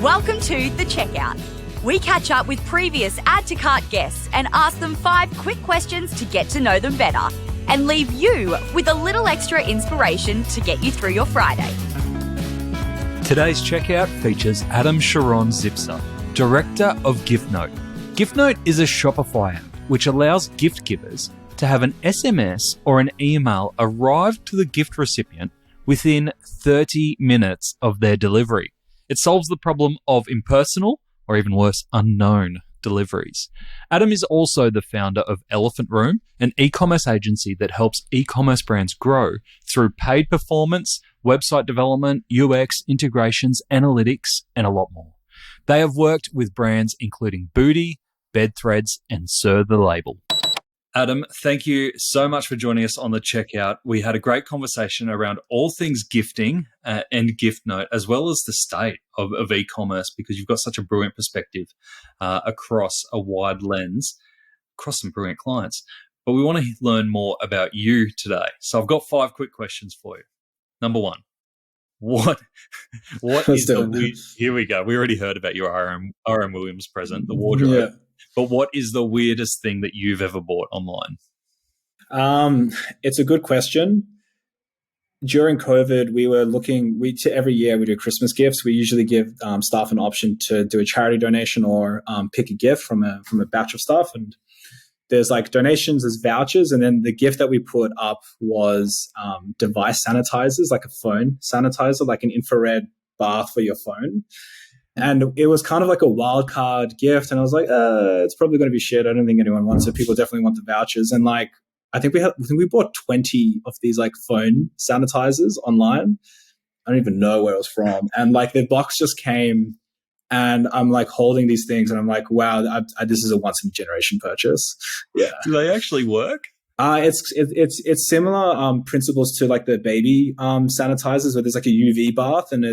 Welcome to The Checkout. We catch up with previous Add to Cart guests and ask them 5 quick questions to get to know them better and leave you with a little extra inspiration to get you through your Friday. Today's checkout features Adam Sharon-Zipser, Director of Giftnote. Giftnote is a Shopify app which allows gift givers to have an SMS or an email arrive to the gift recipient within 30 minutes of their delivery. It solves the problem of impersonal, or even worse, unknown deliveries. Adam is also the founder of Elephant Room, an e-commerce agency that helps e-commerce brands grow through paid performance, website development, UX, integrations, analytics, and a lot more. They have worked with brands including Booty, Bedthreads, and Sir the Label. Adam, thank you so much for joining us on The Checkout. We had a great conversation around all things gifting and Giftnote, as well as the state of e-commerce, because you've got such a brilliant perspective across a wide lens, across some brilliant clients. But we want to learn more about you today. So I've got 5 quick questions for you. Number 1, what is the weird... Here we go. We already heard about your RM Williams present, the wardrobe. Yeah. But what is the weirdest thing that you've ever bought online? It's a good question. During COVID, we were looking, every year we do Christmas gifts. We usually give staff an option to do a charity donation or pick a gift from a batch of stuff. And there's like donations as vouchers. And then the gift that we put up was device sanitizers, like a phone sanitizer, like an infrared bath for your phone. And it was kind of like a wild card gift. And I was like, it's probably going to be shit. I don't think anyone wants it. People definitely want the vouchers. And like, I think we bought 20 of these like phone sanitizers online. I don't even know where it was from. And like the box just came and I'm like holding these things and I'm like, wow, this is a once in a generation purchase. Yeah. Do they actually work? It's similar principles to like the baby sanitizers where there's like a UV bath and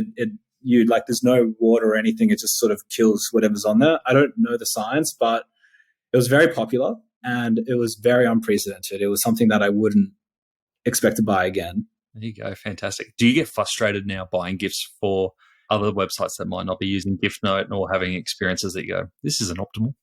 there's no water or anything. It just sort of kills whatever's on there. I don't know the science, but it was very popular and it was very unprecedented. It was something that I wouldn't expect to buy again. There you go. Fantastic. Do you get frustrated now buying gifts for other websites that might not be using Giftnote or having experiences that you go, this isn't optimal?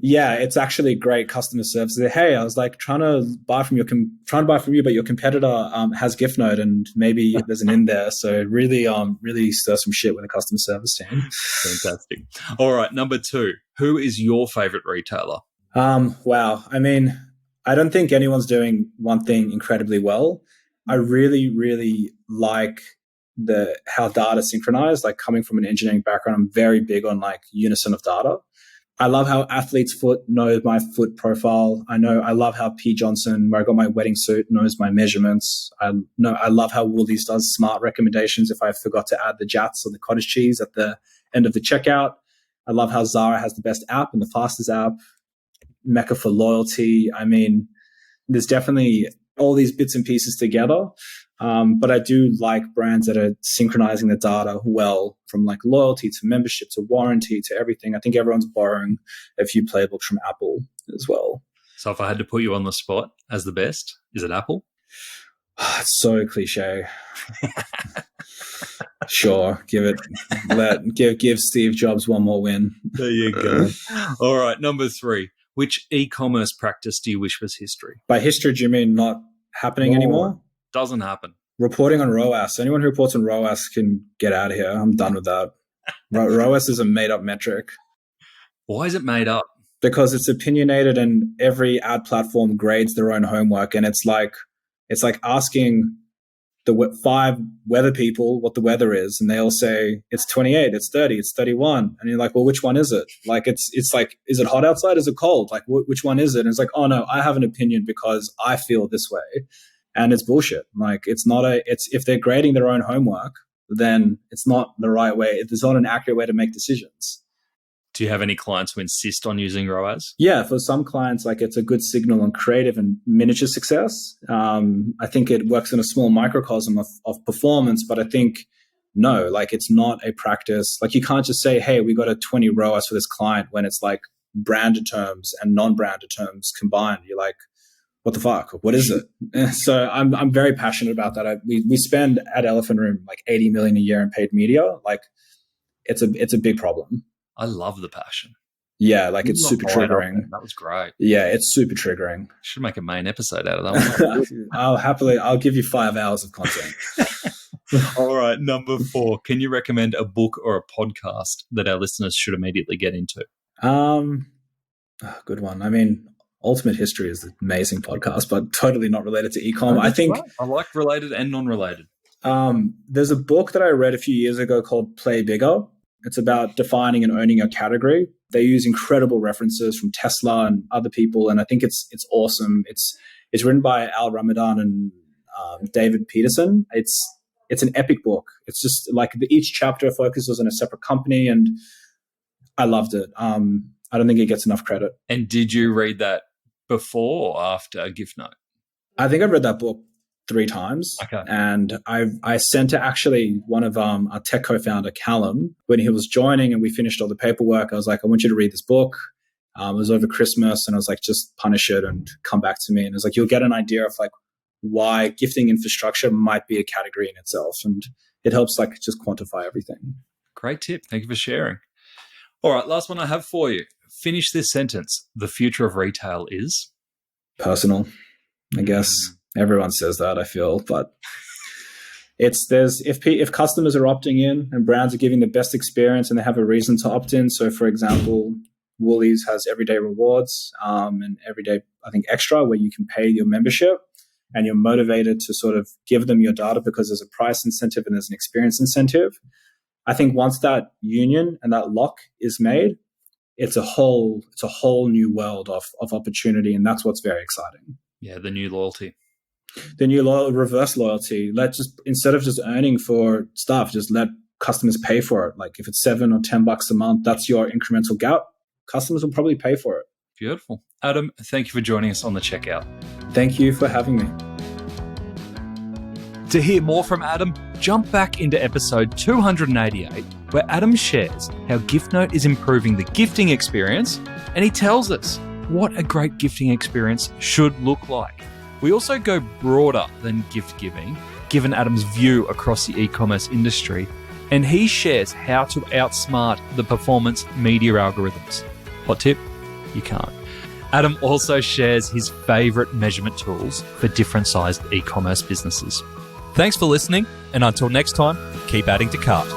Yeah, it's actually great customer service. Hey, I was like trying to buy from you, but your competitor has Giftnote, and maybe there's an in there. So really stir some shit with the customer service team. Fantastic. All right, number 2. Who is your favorite retailer? Wow. I mean, I don't think anyone's doing one thing incredibly well. I really, really like how data synchronized. Like coming from an engineering background, I'm very big on like unison of data. I love how Athlete's Foot knows my foot profile. I love how P. Johnson, where I got my wedding suit, knows my measurements. I love how Woolies does smart recommendations if I forgot to add the Jats or the cottage cheese at the end of the checkout. I love how Zara has the best app and the fastest app. Mecca for loyalty. I mean, there's definitely all these bits and pieces together. But I do like brands that are synchronizing the data well, from like loyalty to membership to warranty to everything. I think everyone's borrowing a few playbooks from Apple as well. So if I had to put you on the spot as the best, is it Apple? It's so cliche. Sure, give Steve Jobs one more win. There you go. All right, number 3. Which e-commerce practice do you wish was history? By history, do you mean not happening anymore? Doesn't happen. Reporting on ROAS. Anyone who reports on ROAS can get out of here. I'm done with that. ROAS is a made-up metric. Why is it made up? Because it's opinionated and every ad platform grades their own homework. And it's like asking the 5 weather people what the weather is. And they all say, it's 28, it's 30, it's 31. And you're like, well, which one is it? Like, it's like, is it hot outside? Is it cold? Like, which one is it? And it's like, oh no, I have an opinion because I feel this way. And it's bullshit. Like if they're grading their own homework, then it's not the right way. It's not an accurate way to make decisions. Do you have any clients who insist on using ROAS? Yeah, for some clients, like it's a good signal on creative and miniature success. I think it works in a small microcosm of performance, but I think no, like it's not a practice. Like you can't just say, hey, we got a 20 ROAS for this client when it's like branded terms and non-branded terms combined. You're like, what the fuck? What is it? So I'm very passionate about that. We spend at Elephant Room like $80 million a year in paid media. Like it's a big problem. I love the passion. Yeah, like it's super triggering. That was great. Yeah, it's super triggering. Should make a main episode out of that one. I'll give you 5 hours of content. All right, number 4. Can you recommend a book or a podcast that our listeners should immediately get into? Good one. I mean, Ultimate History is an amazing podcast, but totally not related to e-com. I think right. I like related and non-related. There's a book that I read a few years ago called Play Bigger. It's about defining and owning a category. They use incredible references from Tesla and other people, and I think it's awesome. It's written by Al Ramadan and David Peterson. It's an epic book. It's just like each chapter focuses on a separate company, and I loved it. I don't think it gets enough credit. And did you read that before or after Giftnote? I think I've read that book 3 times. Okay. And I sent to actually one of our tech co-founder, Callum, when he was joining and we finished all the paperwork. I was like, I want you to read this book. It was over Christmas, and I was like, just punish it and come back to me. And it was like, you'll get an idea of like why gifting infrastructure might be a category in itself. And it helps like just quantify everything. Great tip. Thank you for sharing. All right, last one I have for you. Finish this sentence. The future of retail is? Personal, I guess. Everyone says that, I feel, but if customers are opting in and brands are giving the best experience and they have a reason to opt in. So, for example, Woolies has everyday rewards and everyday, I think, extra where you can pay your membership and you're motivated to sort of give them your data because there's a price incentive and there's an experience incentive. I think once that union and that lock is made, it's a whole new world of opportunity, and that's what's very exciting. Yeah, the new loyalty. The new reverse loyalty. Instead of just earning for stuff, just let customers pay for it. Like if it's $7 or $10 a month, that's your incremental gap. Customers will probably pay for it. Beautiful. Adam, thank you for joining us on the checkout. Thank you for having me. To hear more from Adam, jump back into episode 288, where Adam shares how Giftnote is improving the gifting experience, and he tells us what a great gifting experience should look like. We also go broader than gift giving, given Adam's view across the e-commerce industry, and he shares how to outsmart the performance media algorithms. Hot tip? You can't. Adam also shares his favorite measurement tools for different sized e-commerce businesses. Thanks for listening, and until next time, keep adding to cart.